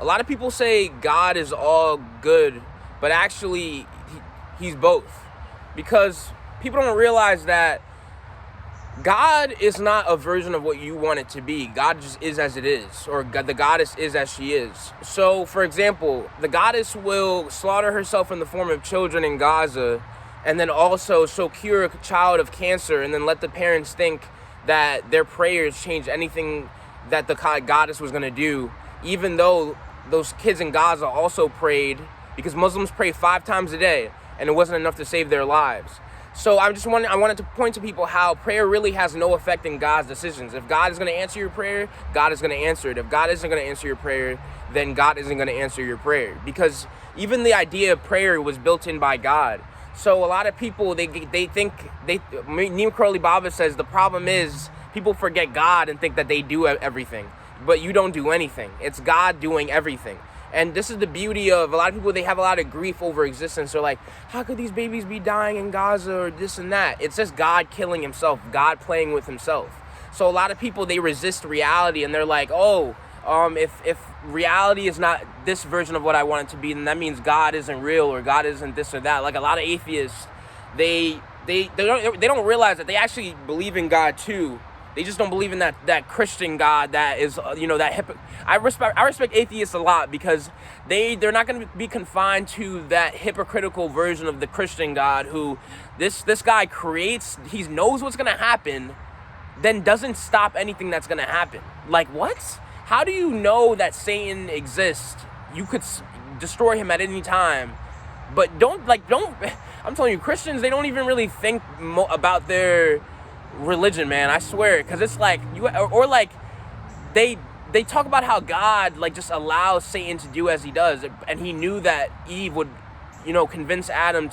A lot of people say God is all good, but actually he's both. Because people don't realize that God is not a version of what you want it to be. God just is as it is, or the goddess is as she is. So, for example, the goddess will slaughter herself in the form of children in Gaza, and then also she'll cure a child of cancer, and then let the parents think that their prayers change anything that the goddess was going to do, even though those kids in Gaza also prayed, because Muslims pray 5 times a day, and it wasn't enough to save their lives. So I wanted to point to people how prayer really has no effect in God's decisions. If God is going to answer your prayer, God is going to answer it. If God isn't going to answer your prayer, then God isn't going to answer your prayer. Because even the idea of prayer was built in by God. So a lot of people, they think, Neem Karoli Baba says the problem is people forget God and think that they do everything. But you don't do anything. It's God doing everything. And this is the beauty of a lot of people. They have a lot of grief over existence. They're like, how could these babies be dying in Gaza or this and that? It's just God killing himself, God playing with himself. So a lot of people, they resist reality, and they're like, oh, if reality is not this version of what I want it to be, then that means God isn't real, or God isn't this or that. Like a lot of atheists, they don't realize that they actually believe in God too. They just don't believe in that Christian God that is, I respect atheists a lot, because they're not going to be confined to that hypocritical version of the Christian God who this guy creates. He knows what's going to happen, then doesn't stop anything that's going to happen. Like, what? How do you know that Satan exists? You could destroy him at any time, but don't. I'm telling you, Christians, they don't even really think about their religion, man. I swear, because it's like they talk about how God just allows Satan to do as he does, and he knew that Eve would convince Adam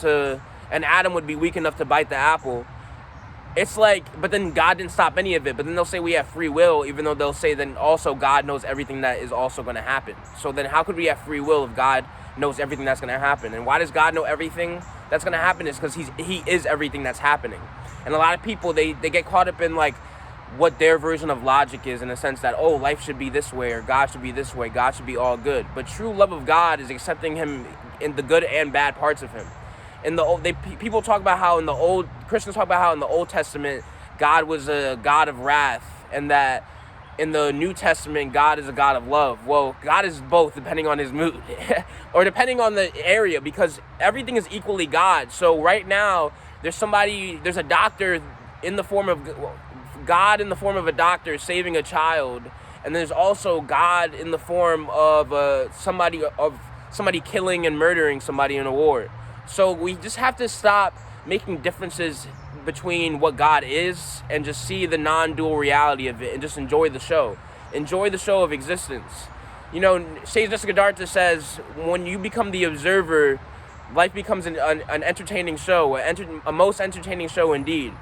and Adam would be weak enough to bite the apple. It's like, but then God didn't stop any of it. But then they'll say we have free will, even though they'll say then also God knows everything that is also going to happen. So then how could we have free will if God knows everything that's going to happen? And why does God know everything that's going to happen? Is because he is everything that's happening. And a lot of people, they get caught up in what their version of logic is, in the sense that, oh, life should be this way, or God should be this way, God should be all good. But true love of God is accepting him in the good and bad parts of him. People talk about how Christians talk about how in the Old Testament God was a God of wrath, and that in the New Testament God is a God of love. Well, God is both, depending on his mood or depending on the area, because everything is equally God. So right now there's a doctor in the form of God, in the form of a doctor saving a child, and there's also God in the form of somebody killing and murdering somebody in a war. So we just have to stop making differences between what God is and just see the non-dual reality of it, and just enjoy the show. Enjoy the show of existence. Sage Jessica Darta says, when you become the observer, life becomes an entertaining show, a most entertaining show indeed.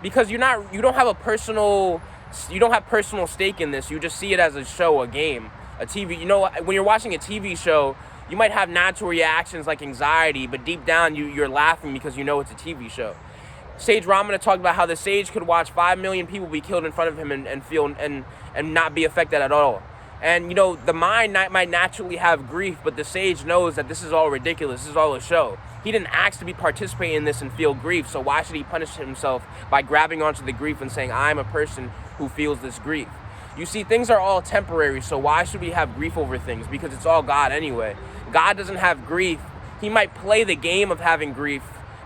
Because you don't have personal stake in this. You just see it as a show, a game, a TV. When you're watching a TV show, you might have natural reactions like anxiety, but deep down you're laughing because you know it's a TV show. Sage Ramana talked about how the sage could watch 5 million people be killed in front of him and feel and not be affected at all. And the mind might naturally have grief, but the sage knows that this is all ridiculous. This is all a show. He didn't ask to be participating in this and feel grief, so why should he punish himself by grabbing onto the grief and saying, I'm a person who feels this grief? You see, things are all temporary, so why should we have grief over things? Because it's all God anyway. God doesn't have grief. He might play the game of having grief,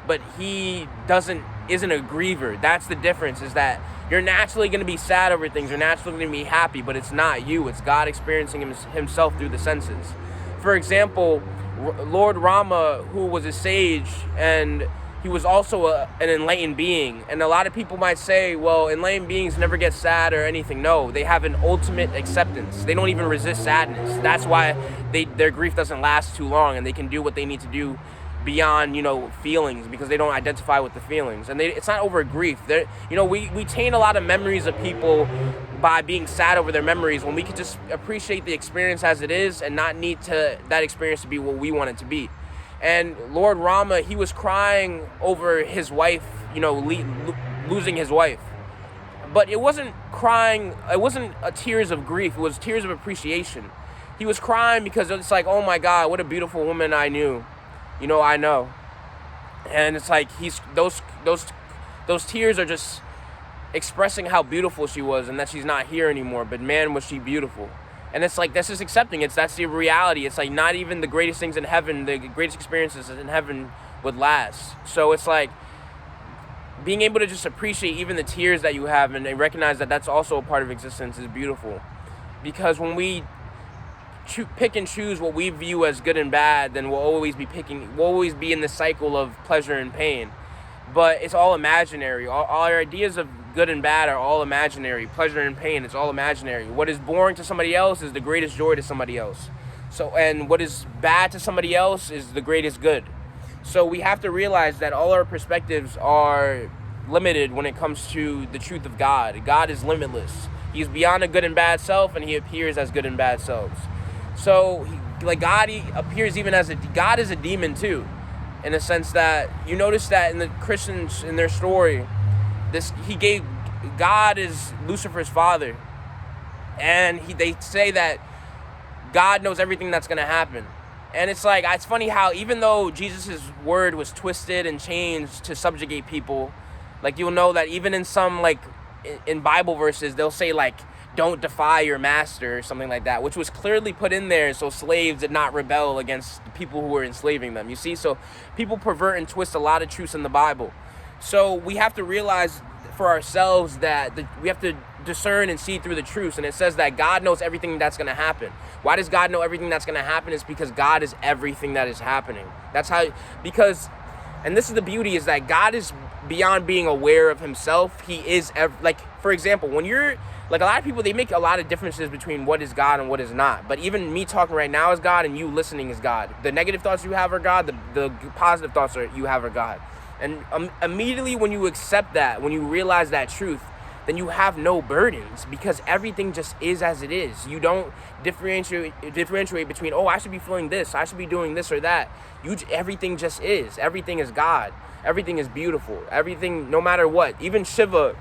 but he isn't a griever. That's the difference, is that you're naturally going to be sad over things. You're naturally going to be happy, but it's not you. It's God experiencing himself through the senses. For example, Lord Rama, who was a sage, and he was also an enlightened being. And a lot of people might say, well, enlightened beings never get sad or anything. No, they have an ultimate acceptance. They don't even resist sadness. That's why their grief doesn't last too long, and they can do what they need to do beyond feelings, because they don't identify with the feelings. And it's not over grief. We taint a lot of memories of people by being sad over their memories, when we could just appreciate the experience as it is and not need that experience to be what we want it to be. And Lord Rama, he was crying over his wife, losing his wife. But it wasn't crying, it wasn't tears of grief, it was tears of appreciation. He was crying because it's like, oh my God, what a beautiful woman I knew. I know. And it's like those tears are just expressing how beautiful she was and that she's not here anymore. But man, was she beautiful. And it's like, that's just accepting. That's the reality. It's like, not even the greatest things in heaven, the greatest experiences in heaven would last. So it's like being able to just appreciate even the tears that you have and recognize that that's also a part of existence is beautiful. Because when we pick and choose what we view as good and bad, then we'll always be in the cycle of pleasure and pain. But it's all imaginary. All our ideas of good and bad are all imaginary. Pleasure and pain, it's all imaginary. What is boring to somebody else is the greatest joy to somebody else. And what is bad to somebody else is the greatest good. So we have to realize that all our perspectives are limited when it comes to the truth of God. God is limitless. He's beyond a good and bad self, and he appears as good and bad selves. So, God, he appears even as God is a demon too, in a sense that you notice that in the Christians, in their story, God is Lucifer's father, and they say that God knows everything that's going to happen. And it's like, it's funny how even though Jesus' word was twisted and changed to subjugate people, you'll know that even in some, in Bible verses, they'll say, don't defy your master or something like that, which was clearly put in there so slaves did not rebel against the people who were enslaving them. You see, so people pervert and twist a lot of truths in the Bible. So we have to realize for ourselves that we have to discern and see through the truths. And it says that God knows everything that's going to happen. Why does God know everything that's going to happen? Is because God is everything that is happening. And this is the beauty, is that God is beyond being aware of himself. He is, for example, when you're, a lot of people, they make a lot of differences between what is God and what is not. But even me talking right now is God, and you listening is God. The negative thoughts you have are God. The positive thoughts you have are God. And immediately when you accept that, when you realize that truth, then you have no burdens, because everything just is as it is. You don't differentiate between, I should be feeling this, I should be doing this or that. Everything just is. Everything is God. Everything is beautiful. Everything, no matter what. Even Shiva,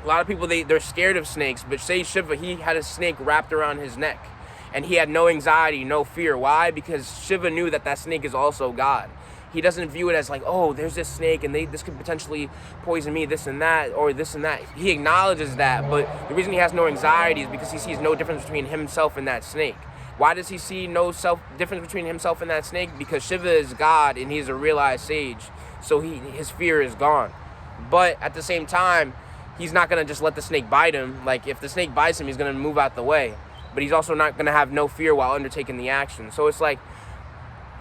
a lot of people, they're scared of snakes, but say Shiva, he had a snake wrapped around his neck, and he had no anxiety, no fear. Why? Because Shiva knew that snake is also God. He doesn't view it as there's this snake and this could potentially poison me, this and that, or this and that. He acknowledges that, but the reason he has no anxiety is because he sees no difference between himself and that snake. Why does he see no difference between himself and that snake? Because Shiva is God and he's a realized sage, so his fear is gone. But at the same time, he's not going to just let the snake bite him. If the snake bites him, he's going to move out the way. But he's also not going to have no fear while undertaking the action. So it's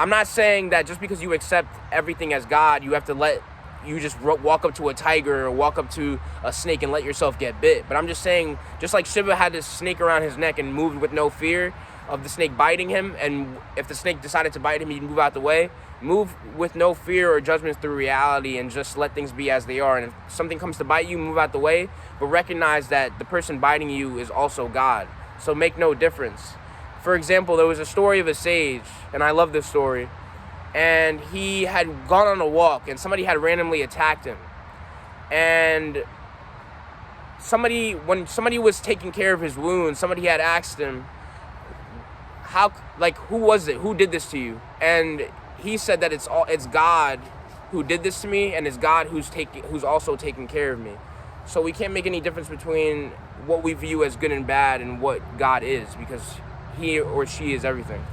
I'm not saying that just because you accept everything as God, you have to you just walk up to a tiger or walk up to a snake and let yourself get bit. But I'm just saying, just like Shiva had this snake around his neck and moved with no fear of the snake biting him, and if the snake decided to bite him, he'd move out the way. Move with no fear or judgments through reality and just let things be as they are. And if something comes to bite you, move out the way, but recognize that the person biting you is also God. So make no difference. For example, there was a story of a sage, and I love this story, and he had gone on a walk, and somebody had randomly attacked him. And when somebody was taking care of his wounds, somebody had asked him, who was it? Who did this to you? And he said that it's God who did this to me, and it's God who's also taking care of me. So we can't make any difference between what we view as good and bad and what God is, because he or she is everything.